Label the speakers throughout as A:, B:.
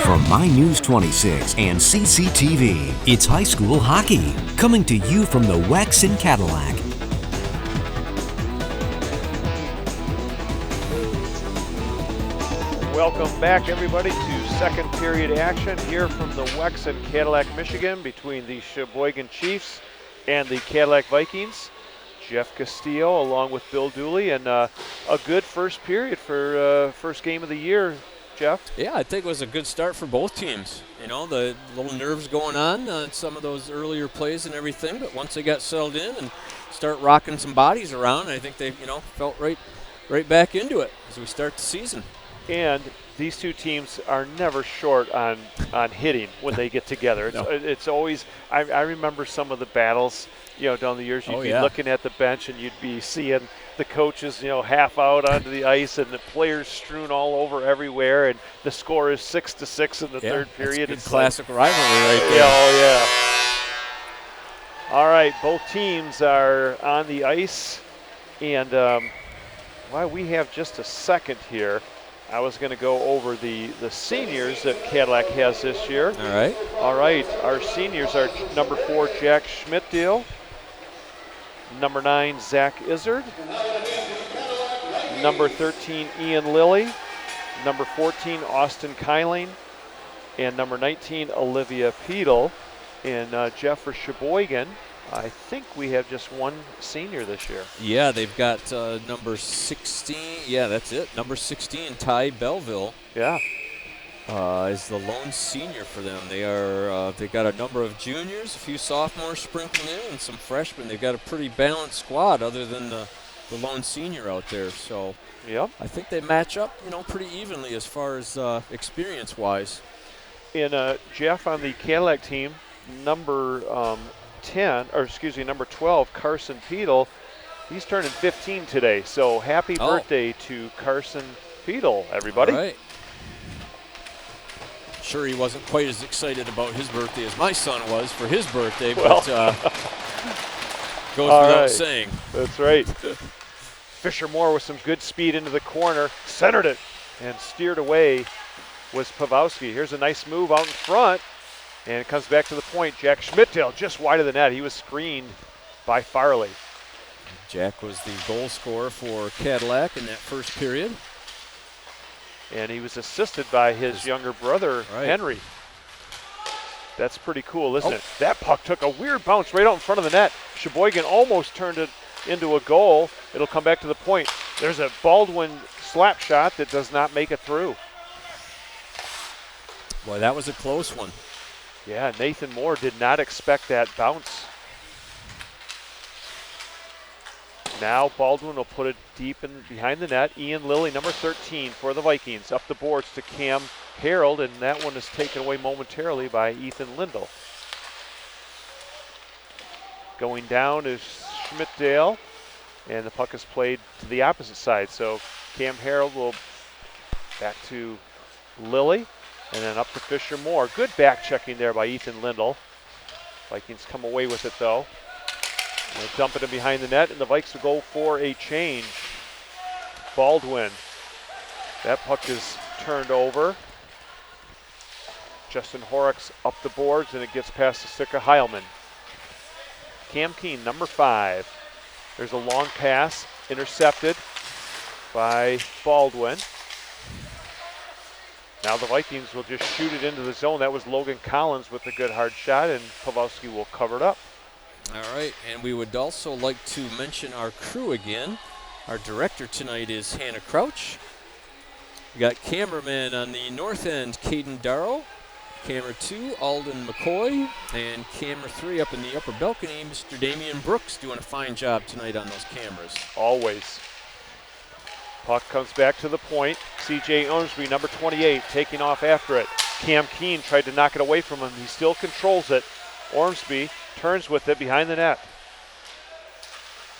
A: From My News 26 and CCTV, it's high school hockey, coming to you from the WEX in Cadillac.
B: Welcome back, everybody, to second period action here from the WEX in Cadillac, Michigan, between the Cheboygan Chiefs and the Cadillac Vikings. Jeff Castillo along with Bill Dooley, and a good first period for first game of the year. Jeff?
C: Yeah, I think it was a good start for both teams. You know, the little nerves going on some of those earlier plays and everything, but once they got settled in and start rocking some bodies around, I think they, felt right back into it as we start the season.
B: And these two teams are never short on hitting when they get together. It's always – I remember some of the battles, down the years. You'd be looking at the bench and you'd be seeing the coaches, half out onto the ice and the players strewn all over everywhere, and the score is 6-6 in the third period.
C: It's classic rivalry right there.
B: Yeah, oh yeah. All right, both teams are on the ice, and while we have just a second here, I was going to go over the seniors that Cadillac has this year. All right. Our seniors are number 4, Jack Schmidtdale. Number 9, Zach Izzard. Number 13, Ian Lilly. Number 14, Austin Kyling. And number 19, Olivia Pedal. And Jeff, for Cheboygan, I think we have just one senior this year.
C: Yeah, they've got number 16. Yeah, that's it. Number 16, Ty Belleville.
B: Yeah.
C: Is the lone senior for them. They got a number of juniors, a few sophomores sprinkled in, and some freshmen. They've got a pretty balanced squad other than the lone senior out there. So
B: yep.
C: I think they match up, pretty evenly as far as experience-wise.
B: And Jeff, on the Cadillac team, number 12, Carson Pedal, he's turning 15 today. So happy birthday to Carson Pedal, everybody.
C: All right. Sure, he wasn't quite as excited about his birthday as my son was for his birthday, but goes without saying.
B: That's right. Fisher Moore with some good speed into the corner, centered it, and steered away was Pawlowski. Here's a nice move out in front, and it comes back to the point. Jack Schmidtdale just wide of the net. He was screened by Farley.
C: Jack was the goal scorer for Cadillac in that first period.
B: And he was assisted by his younger brother, Henry. That's pretty cool, isn't it? That puck took a weird bounce right out in front of the net. Cheboygan almost turned it into a goal. It'll come back to the point. There's a Baldwin slap shot that does not make it through.
C: Boy, that was a close one.
B: Yeah, Nathan Moore did not expect that bounce. Now Baldwin will put it deep in behind the net. Ian Lilly, number 13 for the Vikings. Up the boards to Cam Harold, and that one is taken away momentarily by Ethan Lindell. Going down is Schmidtdale, and the puck is played to the opposite side. So Cam Harold will back to Lilly, and then up to Fisher Moore. Good back checking there by Ethan Lindell. Vikings come away with it though. They'll dump it in behind the net, and the Vikes will go for a change. Baldwin. That puck is turned over. Justin Horrocks up the boards, and it gets past the stick of Heilman. Cam Keen, number 5. There's a long pass, intercepted by Baldwin. Now the Vikings will just shoot it into the zone. That was Logan Collins with a good hard shot, and Pawlowski will cover it up.
C: All right, and we would also like to mention our crew again. Our director tonight is Hannah Crouch. We got cameraman on the north end, Caden Darrow. Camera 2, Alden McCoy. And camera 3 up in the upper balcony, Mr. Damian Brooks, doing a fine job tonight on those cameras.
B: Always. Puck comes back to the point. C.J. Ormsby, number 28, taking off after it. Cam Keen tried to knock it away from him. He still controls it. Ormsby turns with it behind the net.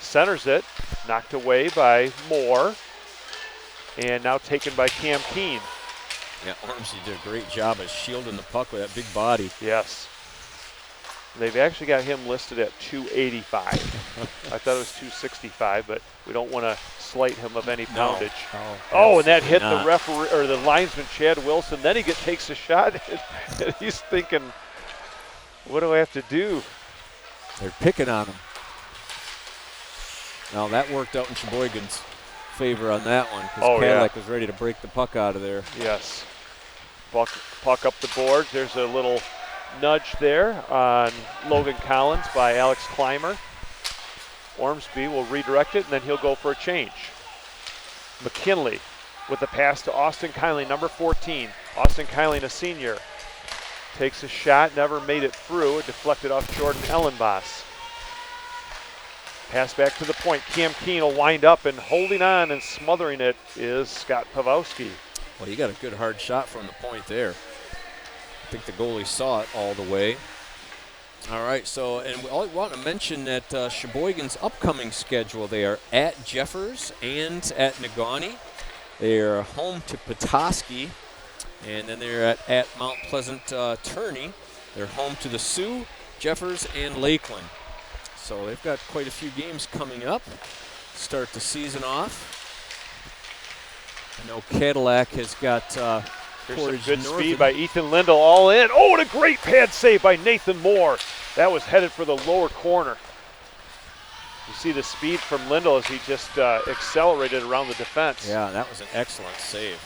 B: Centers it, knocked away by Moore, and now taken by Cam Keen.
C: Yeah, Ormsby did a great job of shielding the puck with that big body.
B: Yes. They've actually got him listed at 285. I thought it was 265, but we don't want to slight him of any poundage.
C: No.
B: And that hit
C: not.
B: the referee or the linesman, Chad Wilson. Then he takes a shot, and he's thinking, what do I have to do?
C: They're picking on him. Now that worked out in Cheboygan's favor on that one because Cadillac was ready to break the puck out of there.
B: Yes. Puck up the boards. There's a little nudge there on Logan Collins by Alex Clymer. Ormsby will redirect it, and then he'll go for a change. McKinley with the pass to Austin Kyling, number 14. Austin Kyling, a senior. Takes a shot, never made it through. It deflected off Jordan Ellenboss. Pass back to the point. Cam Keene will wind up, and holding on and smothering it is Scott Pawlowski.
C: Well, you got a good hard shot from the point there. I think the goalie saw it all the way. All right, so, and we want to mention that Cheboygan's upcoming schedule, they are at Jeffers and at Negaunee. They are home to Petoskey, and then they're at Mount Pleasant Turney. They're home to the Sioux, Jeffers, and Lakeland. So they've got quite a few games coming up. Start the season off. I know Cadillac has got
B: There's some good
C: Northern.
B: speed by Ethan Lindell, all in. Oh, and a great pad save by Nathan Moore. That was headed for the lower corner. You see the speed from Lindell as he just accelerated around the defense.
C: Yeah, that was an excellent save.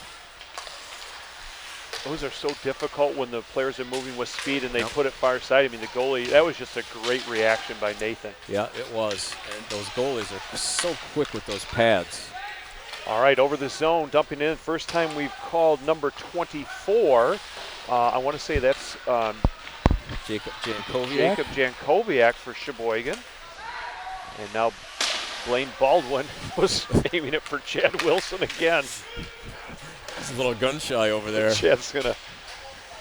B: Those are so difficult when the players are moving with speed and they put it far side. I mean, the goalie, that was just a great reaction by Nathan.
C: Yeah, it was. And those goalies are so quick with those pads.
B: All right, over the zone, dumping in. First time we've called number 24. I want to say that's
C: Jacob
B: Jankowiak for Cheboygan. And now Blaine Baldwin was aiming it for Chad Wilson again.
C: It's a little gun shy over there.
B: Chad's going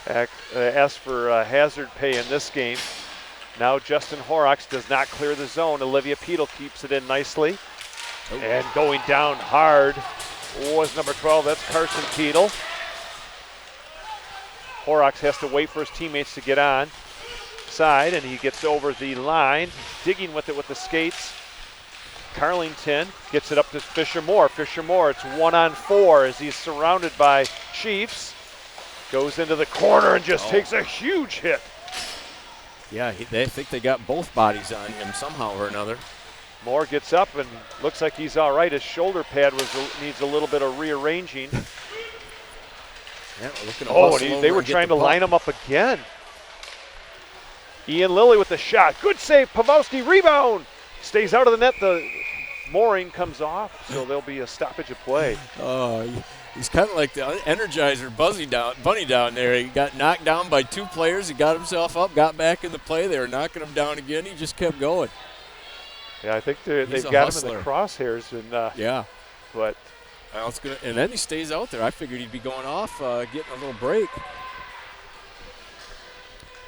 B: to ask for hazard pay in this game. Now Justin Horrocks does not clear the zone. Olivia Peetle keeps it in nicely. And going down hard was number 12. That's Carson Peetle. Horrocks has to wait for his teammates to get on side, and he gets over the line, digging with it with the skates. Carlington gets it up to Fisher Moore. Fisher Moore, it's 1-on-4 as he's surrounded by Chiefs. Goes into the corner and just takes a huge hit.
C: Yeah, they think they got both bodies on him somehow or another.
B: Moore gets up and looks like he's all right. His shoulder pad needs a little bit of rearranging.
C: Yeah,
B: and they were trying to line him up again. Ian Lilly with the shot. Good save. Pawlowski rebound. Stays out of the net. The mooring comes off, so there'll be a stoppage of play.
C: He's kind of like the Energizer bunny down there. He got knocked down by two players. He got himself up, got back in the play. They were knocking him down again. He just kept going.
B: Yeah, I think they've got him in the crosshairs. But
C: and then he stays out there. I figured he'd be going off, getting a little break.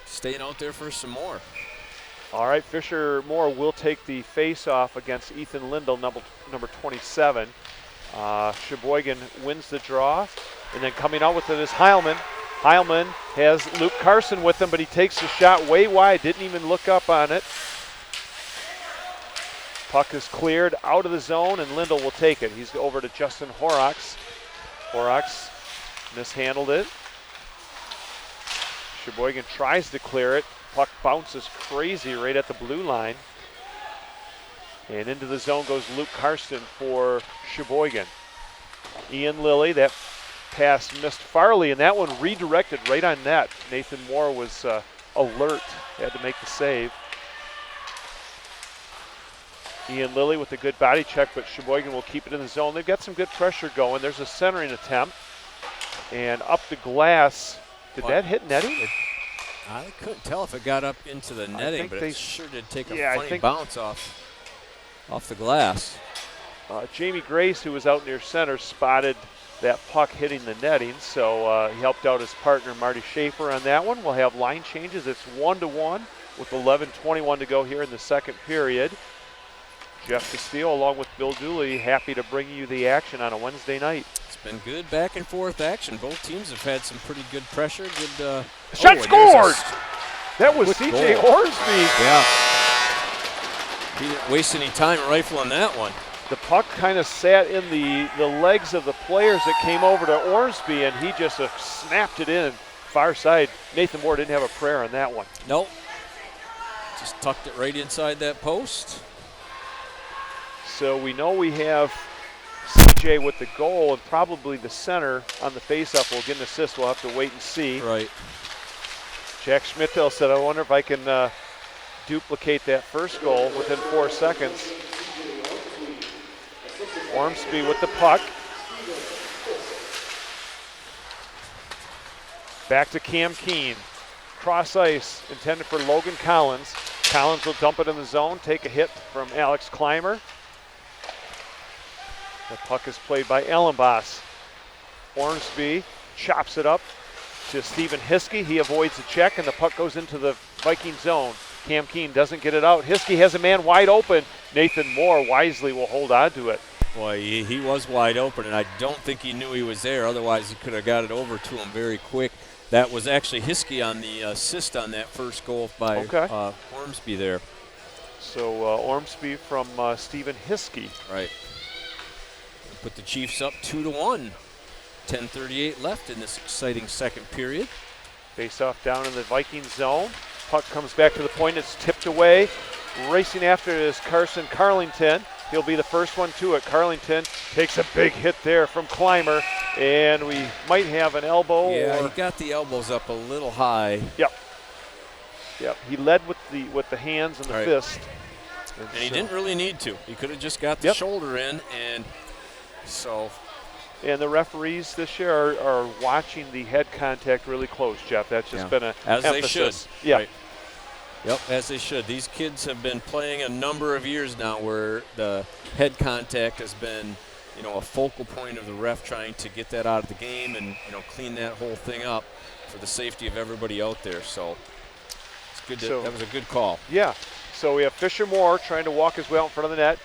C: Staying out there for some more.
B: All right, Fisher Moore will take the face-off against Ethan Lindell, number 27. Cheboygan wins the draw. And then coming out with it is Heilman. Heilman has Luke Carson with him, but he takes the shot way wide, didn't even look up on it. Puck is cleared out of the zone, and Lindell will take it. He's over to Justin Horrocks. Horrocks mishandled it. Cheboygan tries to clear it. Puck bounces crazy right at the blue line. And into the zone goes Luke Karsten for Cheboygan. Ian Lilly, that pass missed Farley, and that one redirected right on net. Nathan Moore was alert, had to make the save. Ian Lilly with a good body check, but Cheboygan will keep it in the zone. They've got some good pressure going. There's a centering attempt. And up the glass. Did that hit netting?
C: I couldn't tell if it got up into the netting, but it sure did take a funny bounce off the glass.
B: Jamie Grace, who was out near center, spotted that puck hitting the netting, so he helped out his partner Marty Schaefer on that one. We'll have line changes. It's 1-1 with 11:21 to go here in the second period. Jeff Castillo, along with Bill Dooley, happy to bring you the action on a Wednesday night.
C: It's been good back and forth action. Both teams have had some pretty good pressure. Good
B: shot scored! That was
C: Quick
B: C.J.
C: goal.
B: Orsby.
C: Yeah. He didn't waste any time rifling that one.
B: The puck kind of sat in the legs of the players that came over to Orsby, and he just snapped it in far side. Nathan Moore didn't have a prayer on that one.
C: Nope. Just tucked it right inside that post.
B: So we know we have C.J. with the goal, and probably the center on the faceoff will get an assist. We'll have to wait and see.
C: Right.
B: Jack Schmidtel said, I wonder if I can duplicate that first goal within 4 seconds. Ormsby with the puck. Back to Cam Keene. Cross ice intended for Logan Collins. Collins will dump it in the zone, take a hit from Alex Clymer. The puck is played by Ellenboss. Ormsby chops it up to Stephen Hiskey. He avoids the check, and the puck goes into the Viking zone. Cam Keene doesn't get it out. Hiskey has a man wide open. Nathan Moore wisely will hold on to it.
C: Boy, he was wide open, and I don't think he knew he was there. Otherwise, he could have got it over to him very quick. That was actually Hiskey on the assist on that first goal by Ormsby there.
B: So Ormsby from Stephen Hiskey.
C: Right. Put the Chiefs up 2-1. 10:38 left in this exciting second period.
B: Face off down in the Viking zone. Puck comes back to the point. It's tipped away. Racing after it is Carson Carlington. He'll be the first one to it. Carlington takes a big hit there from Clymer, and we might have an elbow.
C: Yeah, he got the elbows up a little high.
B: Yep. He led with the hands and the fist.
C: And he didn't really need to. He could have just got the shoulder in, and so.
B: And the referees this year are watching the head contact really close, Jeff. That's just been an
C: as
B: emphasis.
C: They should.
B: Yeah.
C: Right. Yep, as they should. These kids have been playing a number of years now where the head contact has been, a focal point of the ref trying to get that out of the game and, clean that whole thing up for the safety of everybody out there. So it's good. That was a good call.
B: Yeah. So we have Fisher Moore trying to walk his way out in front of the net.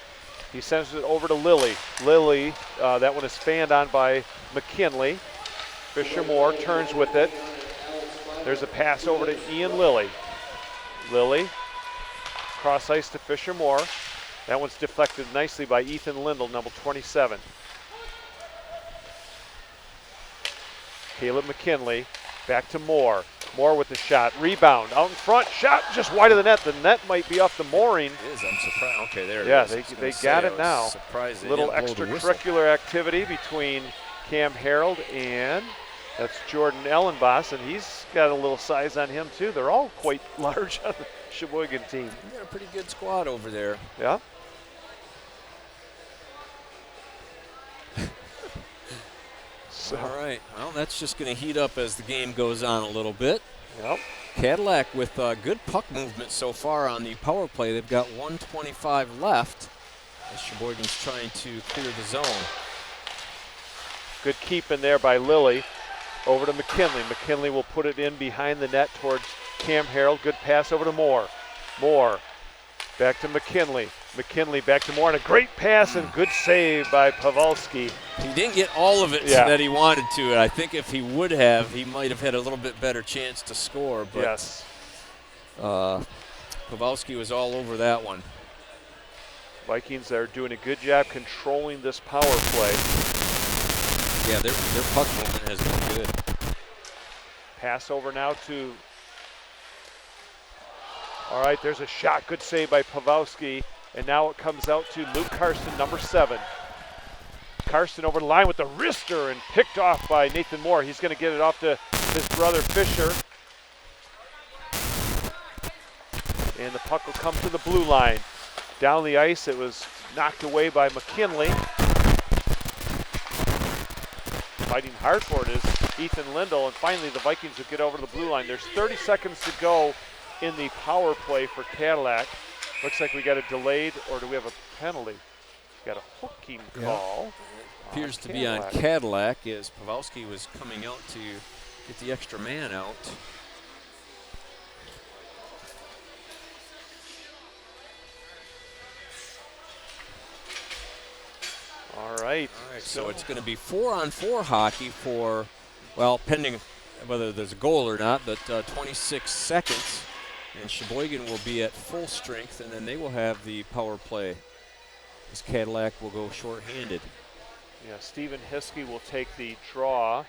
B: He sends it over to Lilly. Lilly, that one is fanned on by McKinley. Fisher Moore turns with it. There's a pass over to Ian Lilly. Lilly, cross ice to Fisher Moore. That one's deflected nicely by Ethan Lindell, number 27. Caleb McKinley, back to Moore. Moore with the shot, rebound, out in front, shot just wide of the net. The net might be off the mooring.
C: It is, I'm surprised. Okay, there it
B: is.
C: Yeah,
B: they got it now.
C: Surprised they
B: little
C: didn't blow the whistle.
B: extracurricular activity between Cam Harold and that's Jordan Ellenboss, and he's got a little size on him too. They're all quite large on the Cheboygan team.
C: They got a pretty good squad over there.
B: Yeah.
C: All right. Well, that's just going to heat up as the game goes on a little bit.
B: Yep.
C: Cadillac with good puck movement so far on the power play. They've got 1:25 left as Cheboygan's trying to clear the zone.
B: Good keep in there by Lilly. Over to McKinley. McKinley will put it in behind the net towards Cam Harold. Good pass over to Moore. Moore back to McKinley. McKinley back to Moore, and a great pass and good save by Pavelski.
C: He didn't get all of it that he wanted to. And I think if he would have, he might have had a little bit better chance to score. But
B: yes.
C: Pavelski was all over that one.
B: Vikings are doing a good job controlling this power play.
C: Yeah, their puck movement has been good.
B: Pass over now to. All right, there's a shot. Good save by Pavelski. And now it comes out to Luke Carson, number 7. Carson over the line with the wrister and picked off by Nathan Moore. He's going to get it off to his brother Fisher. And the puck will come to the blue line. Down the ice, it was knocked away by McKinley. Fighting hard for it is Ethan Lindell, and finally the Vikings will get over to the blue line. There's 30 seconds to go in the power play for Cadillac. Looks like we got a delayed, or do we have a penalty? Got a hooking call.
C: It appears to be on Cadillac as Pavelski was coming out to get the extra man out.
B: All right.
C: So it's going to be 4-on-4 hockey for, well, pending whether there's a goal or not, but 26 seconds. And Cheboygan will be at full strength, and then they will have the power play. This Cadillac will go short-handed.
B: Yeah, Stephen Hiskey will take the draw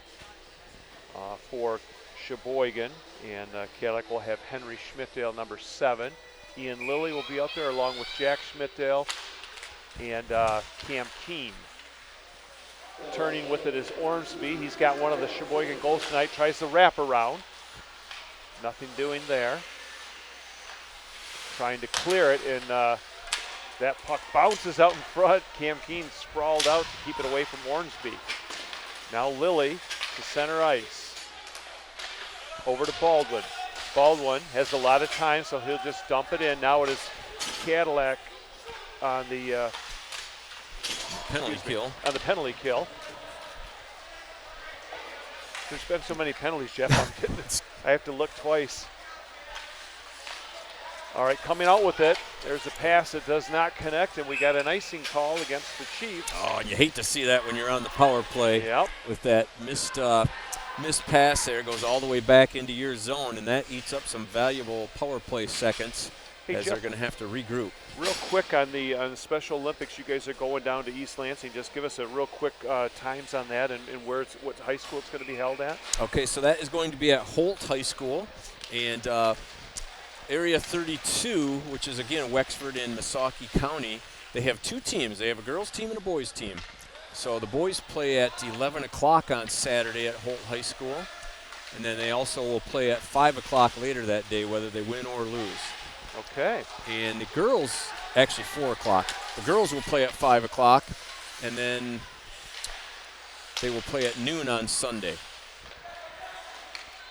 B: for Cheboygan, and Cadillac will have Henry Schmidtdale, number 7. Ian Lilly will be out there along with Jack Schmidtdale and Cam Keene. Turning with it is Ormsby. He's got one of the Cheboygan goals tonight, tries to wrap around. Nothing doing there. Trying to clear it, and that puck bounces out in front. Cam Keene sprawled out to keep it away from Ormsby. Now Lilly to center ice. Over to Baldwin. Baldwin has a lot of time, so he'll just dump it in. Now it is Cadillac on the
C: penalty kill.
B: On the penalty kill. There's been so many penalties, Jeff. I have to look twice. All right, coming out with it. There's a pass that does not connect, and we got an icing call against the Chiefs.
C: Oh, and you hate to see that when you're on the power play.
B: Yep.
C: With that missed pass there, goes all the way back into your zone, and that eats up some valuable power play seconds as
B: Jeff,
C: they're going to have to regroup.
B: Real quick on the Special Olympics, you guys are going down to East Lansing. Just give us a real quick times on that and what high school it's going to be held at.
C: Okay, so that is going to be at Holt High School, and Area 32, which is again Wexford and Missaukee County. They have 2 teams. They have a girls team and a boys team. So the boys play at 11 o'clock on Saturday at Holt High School, and then they also will play at 5 o'clock later that day, whether they win or lose.
B: Okay.
C: And the girls, actually 4 o'clock. The girls will play at 5 o'clock, and then they will play at noon on Sunday.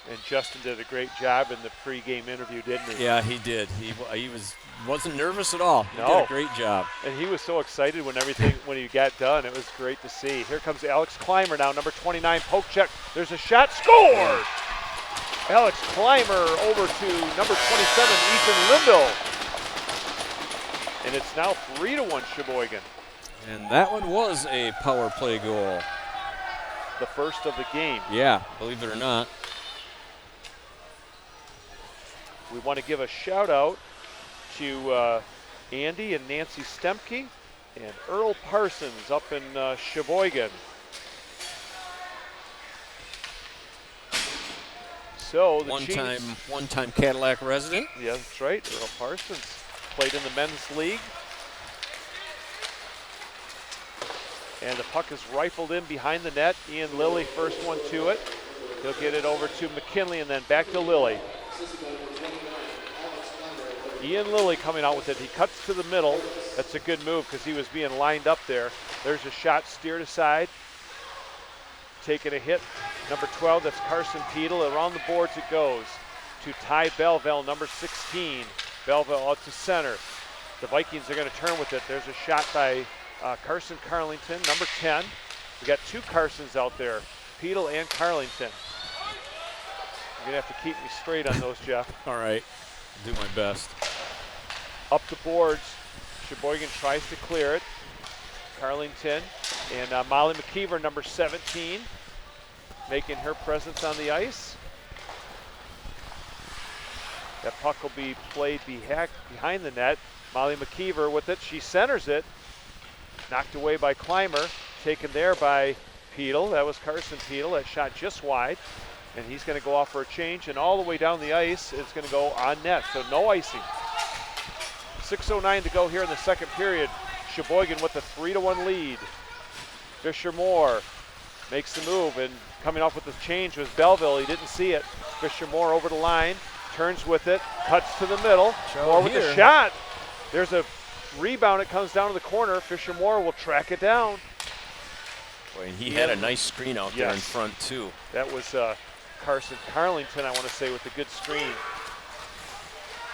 B: And Justin did a great job in the pregame interview, didn't he?
C: Yeah, he did. He wasn't nervous at all. He did a great job.
B: And he was so excited when he got done. It was great to see. Here comes Alex Clymer now, number 29, poke check. There's a shot, scored! Alex Clymer over to number 27, Ethan Lindell. And it's now 3-1 Cheboygan.
C: And that one was a power play goal.
B: The first of the game.
C: Yeah, believe it or not.
B: We want to give a shout out to Andy and Nancy Stemke and Earl Parsons up in Cheboygan. So the
C: one-time Cadillac resident.
B: Yeah, that's right. Earl Parsons played in the men's league. And the puck is rifled in behind the net. Ian Lilly, first one to it. He'll get it over to McKinley and then back to Lilly. Ian Lilly coming out with it. He cuts to the middle. That's a good move because he was being lined up there. There's a shot steered aside. Taking a hit. Number 12, that's Carson Peedle. Around the boards it goes to Ty Belleville, number 16. Belleville out to center. The Vikings are going to turn with it. There's a shot by Carson Carlington, number 10. We got 2 Carsons out there, Peedle and Carlington. You're going to have to keep me straight on those, Jeff.
C: All right. Do my best.
B: Up the boards, Cheboygan tries to clear it. Carlington and Molly McKeever, number 17, making her presence on the ice. That puck will be played behind the net. Molly McKeever with it. She centers it. Knocked away by Clymer. Taken there by Peedle. That was Carson Peedle. That shot just wide. And he's going to go off for a change. And all the way down the ice, it's going to go on net. So no icing. 6:09 to go here in the second period. Cheboygan with a 3-1 lead. Fisher Moore makes the move, and coming off with the change was Belleville. He didn't see it. Fisher Moore over the line, turns with it, cuts to the middle. Moore with the shot. There's a rebound. It comes down to the corner. Fisher Moore will track it down.
C: Boy, and he had a nice screen out there in front too.
B: That was Carson Carlington, I want to say, with the good screen.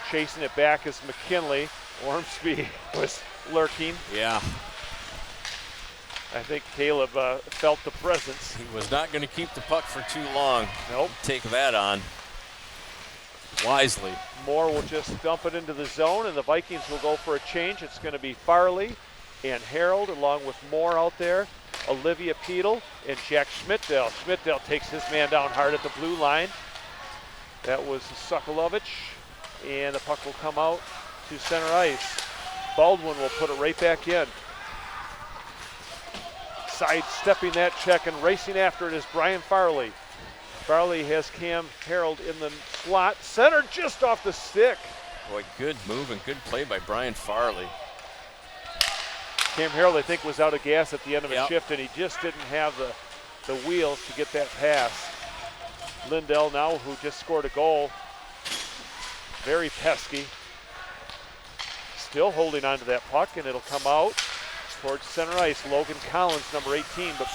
B: Chasing it back is McKinley. Ormsby was lurking.
C: Yeah.
B: I think Caleb felt the presence.
C: He was not going to keep the puck for too long.
B: Nope.
C: Take that on wisely.
B: Moore will just dump it into the zone, and the Vikings will go for a change. It's going to be Farley and Harold along with Moore out there, Olivia Peedle, and Jack Schmidtdale. Schmidtdale takes his man down hard at the blue line. That was Sokolovich. and the puck will come out to center ice. Baldwin will put it right back in. Sidestepping that check and racing after it is Brian Farley. Farley has Cam Harold in the slot. Center just off the stick.
C: Boy, good move and good play by Brian Farley.
B: Cam Harold, I think, was out of gas at the end of his shift, and he just didn't have the wheels to get that pass. Lindell now, who just scored a goal. Very pesky. Still holding on to that puck, and it'll come out towards center ice. Logan Collins, number 18, but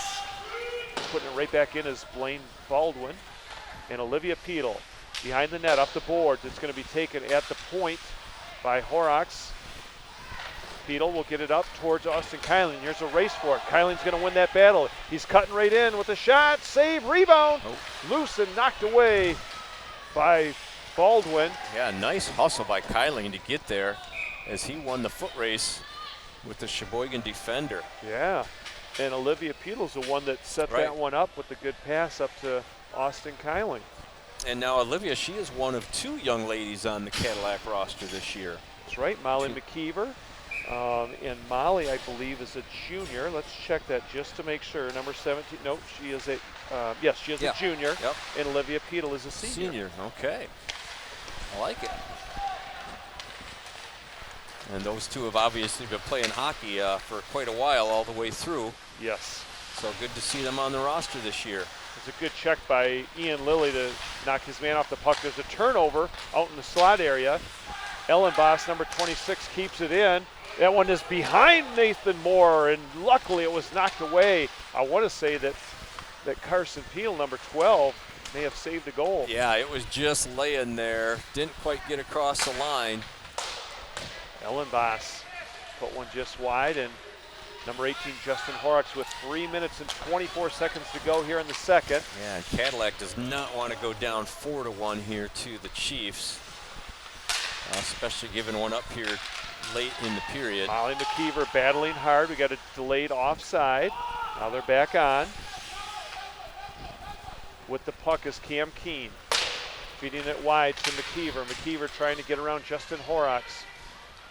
B: putting it right back in is Blaine Baldwin. And Olivia Peedle behind the net, up the boards. It's going to be taken at the point by Horrocks. Peedle will get it up towards Austin Kyling. Here's a race for it. Kyling's going to win that battle. He's cutting right in with a shot. Save, rebound. Loose and knocked away by Baldwin.
C: Yeah, nice hustle by Kyling to get there as he won the foot race with the Cheboygan defender.
B: Yeah, and Olivia Peedle's the one that set that one up with the good pass up to Austin Kyling.
C: And now Olivia, she is one of 2 young ladies on the Cadillac roster this year.
B: That's right, Molly McKeever. And Molly, I believe, is a junior. Let's check that just to make sure. Number 17, no, she is a, yes, she is a junior.
C: Yep.
B: And Olivia Peedle is a senior.
C: Okay. I like it. And those 2 have obviously been playing hockey for quite a while all the way through.
B: Yes.
C: So good to see them on the roster this year.
B: It's a good check by Ian Lilly to knock his man off the puck. There's a turnover out in the slot area. Ellenboss, number 26, keeps it in. That one is behind Nathan Moore, and luckily it was knocked away. I want to say that Carson Peel, number 12, may have saved the goal.
C: Yeah, it was just laying there. Didn't quite get across the line.
B: Ellenboss put one just wide, and number 18, Justin Horrocks, with 3 minutes and 24 seconds to go here in the second.
C: Yeah, Cadillac does not want to go down 4-1 here to the Chiefs, especially giving one up here late in the period.
B: Molly McKeever battling hard. We got a delayed offside. Now they're back on. With the puck is Cam Keene. Feeding it wide to McKeever. McKeever trying to get around Justin Horrocks.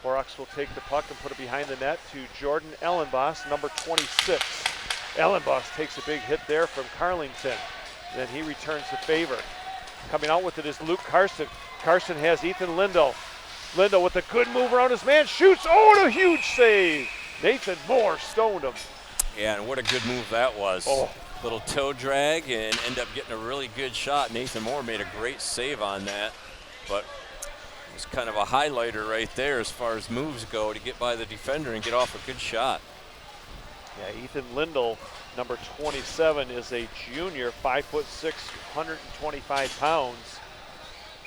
B: Horrocks will take the puck and put it behind the net to Jordan Ellenboss, number 26. Ellenboss takes a big hit there from Carlington. Then he returns the favor. Coming out with it is Luke Carson. Carson has Ethan Lindell. Lindell with a good move around his man, shoots, and a huge save. Nathan Moore stoned him.
C: Yeah, and what a good move that was. Little toe drag and end up getting a really good shot. Nathan Moore made a great save on that, but it was kind of a highlighter right there as far as moves go to get by the defender and get off a good shot.
B: Yeah, Ethan Lindell, number 27, is a junior, 5'6", 125 pounds,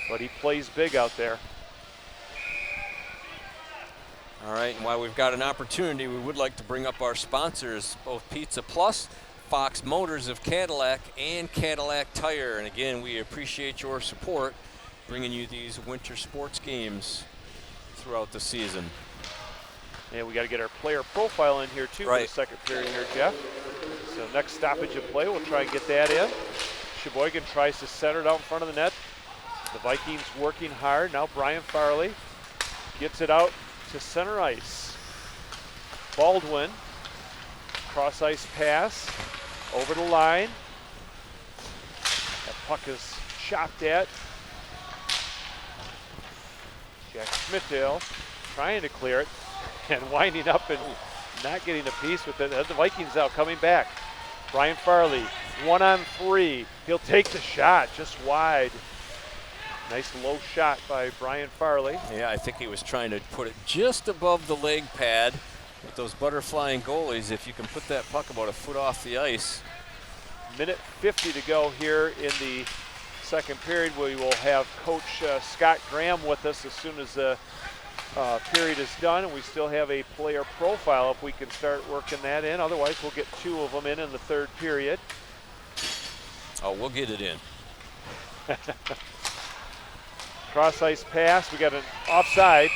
B: but he plays big out there.
C: All right, and while we've got an opportunity, we would like to bring up our sponsors, both Pizza Plus, Fox Motors of Cadillac, and Cadillac Tire. And again, we appreciate your support, bringing you these winter sports games throughout the season.
B: And we got to get our player profile in here too for the second period here, Jeff. So next stoppage of play, we'll try and get that in. Cheboygan tries to center it out in front of the net. The Vikings working hard. Now Brian Farley gets it out to center ice. Baldwin, cross ice pass, over the line. That puck is chopped at. Jack Schmidtdale trying to clear it and winding up and not getting a piece with it. The Vikings now coming back. Brian Farley, 1-on-3. He'll take the shot just wide. Nice low shot by Brian Farley.
C: Yeah, I think he was trying to put it just above the leg pad. With those butterflying goalies, if you can put that puck about a foot off the ice.
B: Minute 50 to go here in the second period. We will have Coach Scott Graham with us as soon as the period is done, and we still have a player profile if we can start working that in. Otherwise, we'll get 2 of them in the third period.
C: Oh, we'll get it in.
B: Cross ice pass. We got an offside.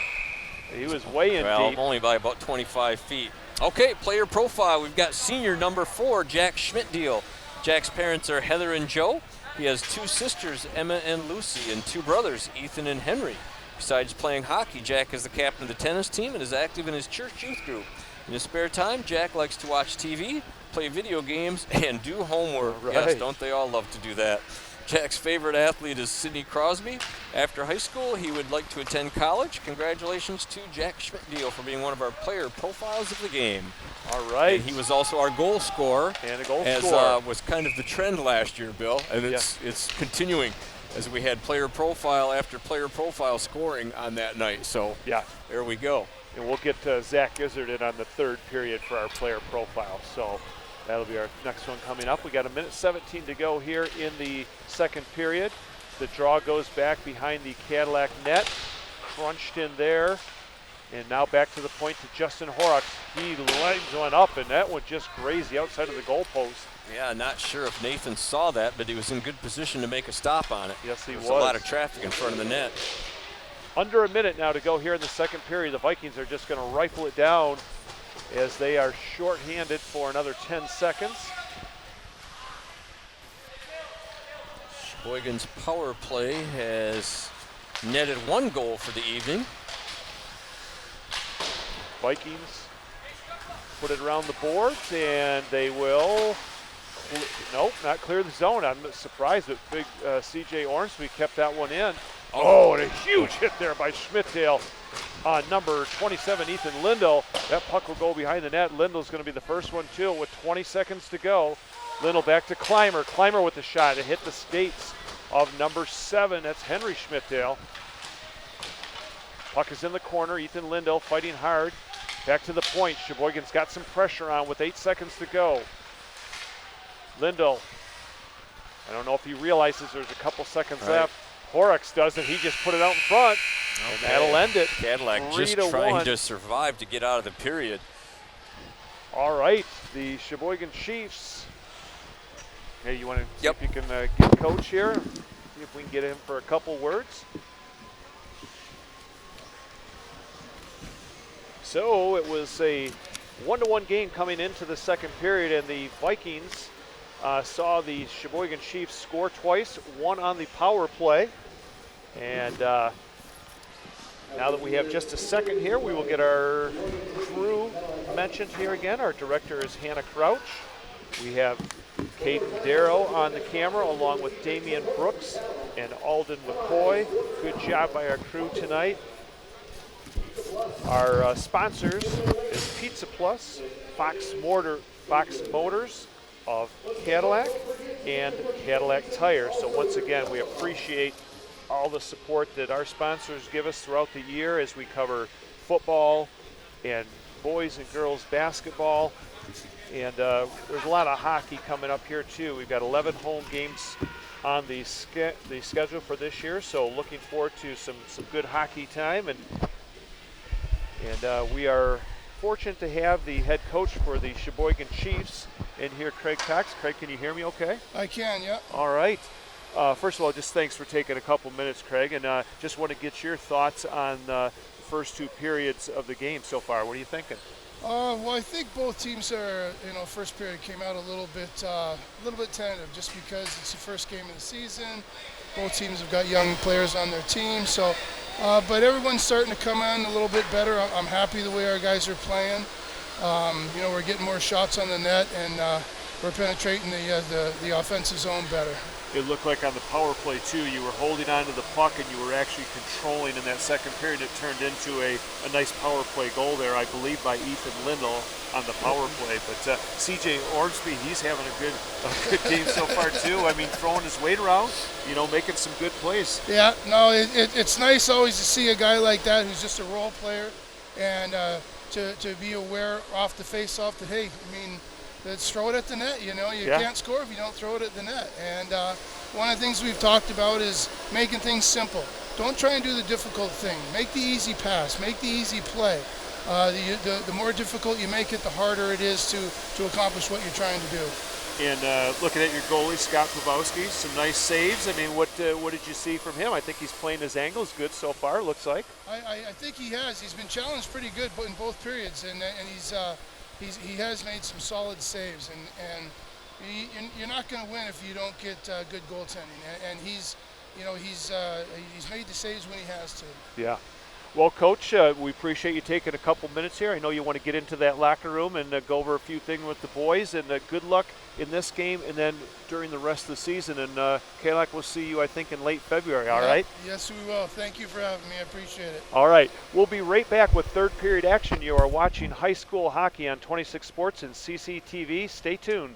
B: He was way in deep.
C: Only by about 25 feet. Okay, player profile. We've got senior number 4, Jack Schmidtdale. Jack's parents are Heather and Joe. He has 2 sisters, Emma and Lucy, and 2 brothers, Ethan and Henry. Besides playing hockey, Jack is the captain of the tennis team and is active in his church youth group. In his spare time, Jack likes to watch TV, play video games, and do homework.
B: Right.
C: Yes, don't they all love to do that? Jack's favorite athlete is Sidney Crosby. After high school, he would like to attend college. Congratulations to Jack Schmidtdeal for being one of our player profiles of the game.
B: All right.
C: And he was also our goal scorer.
B: And a goal
C: as,
B: scorer.
C: was kind of the trend last year, Bill. And it's continuing as we had player profile after player profile scoring on that night. So there we go.
B: And we'll get Zach Gizzard in on the third period for our player profile. So that'll be our next one coming up. We got 1:17 to go here in the second period. The draw goes back behind the Cadillac net. Crunched in there. And now back to the point to Justin Horrocks. He lines one up, and that one just grazed the outside of the goalpost.
C: Yeah, not sure if Nathan saw that, but he was in good position to make a stop on it.
B: Yes, he was.
C: There's a lot of traffic in front of the net.
B: Under a minute now to go here in the second period. The Vikings are just going to rifle it down as they are shorthanded for another 10 seconds.
C: Sheboygan's power play has netted 1 goal for the evening.
B: Vikings put it around the boards, and they will, nope, not clear the zone. I'm surprised that big C.J. Ormsby kept that one in. Oh, and a huge hit there by Schmidtdeal on number 27, Ethan Lindell. That puck will go behind the net. Lindell's going to be the first one, too, with 20 seconds to go. Lindell back to Clymer. Clymer with the shot. It hit the skates of number 7. That's Henry Schmidtdeal. Puck is in the corner. Ethan Lindell fighting hard. Back to the point. Sheboygan's got some pressure on with 8 seconds to go. Lindell. I don't know if he realizes there's a couple seconds left. Horrocks does it. He just put it out in front. And that'll end it.
C: Cadillac just trying to survive to get out of the period.
B: All right. The Sheboygan Chiefs. Hey, you want to see if you can get Coach here? See if we can get him for a couple words. So it was a 1-1 game coming into the second period, and the Vikings saw the Sheboygan Chiefs score twice, one on the power play. And now that we have just a second here, we will get our crew mentioned here again. Our director is Hannah Crouch. We have Caden Darrow on the camera, along with Damian Brooks and Alden McCoy. Good job by our crew tonight. Our sponsors is Pizza Plus, Fox Motors of Cadillac, and Cadillac Tire. So once again, we appreciate all the support that our sponsors give us throughout the year as we cover football and boys and girls basketball. And there's a lot of hockey coming up here too. We've got 11 home games on the schedule for this year, so looking forward to some good hockey time. And we are fortunate to have the head coach for the Sheboygan Chiefs in here, Craig Cox. Craig, can you hear me okay?
D: I can, yeah.
B: All right. First of all, just thanks for taking a couple minutes, Craig, and just want to get your thoughts on the first 2 periods of the game so far. What are you thinking?
D: Well, I think both teams are, first period came out a little bit tentative, just because it's the first game of the season. Both teams have got young players on their team, so. But everyone's starting to come on a little bit better. I'm happy the way our guys are playing. We're getting more shots on the net, and we're penetrating the offensive zone better.
B: It looked like on the power play, too, you were holding on to the puck and you were actually controlling in that second period. It turned into a nice power play goal there, I believe, by Ethan Lindell on the power play. But C.J. Ormsby, he's having a good game so far, too. I mean, throwing his weight around, making some good plays.
D: Yeah, no, it's nice always to see a guy like that who's just a role player, and to be aware off the face-off that, hey, let's throw it at the net. You can't score if you don't throw it at the net. And one of the things we've talked about is making things simple. Don't try and do the difficult thing. Make the easy pass. Make the easy play. The more difficult you make it, the harder it is to accomplish what you're trying to do.
B: And looking at your goalie, Scott Pavowski, some nice saves. I mean, what did you see from him? I think he's playing his angles good so far, it looks like.
D: I think he has. He's been challenged pretty good in both periods, and he has made some solid saves, and you're not going to win if you don't get good goaltending. And you know, he's made the saves when he has to.
B: Yeah. Well, Coach, we appreciate you taking a couple minutes here. I know you want to get into that locker room and go over a few things with the boys, and good luck in this game and then during the rest of the season. And Cadillac will see you, I think, in late February, all right?
D: Yes, we will. Thank you for having me. I appreciate it.
B: All right. We'll be right back with third period action. You are watching high school hockey on 26 Sports and CCTV. Stay tuned.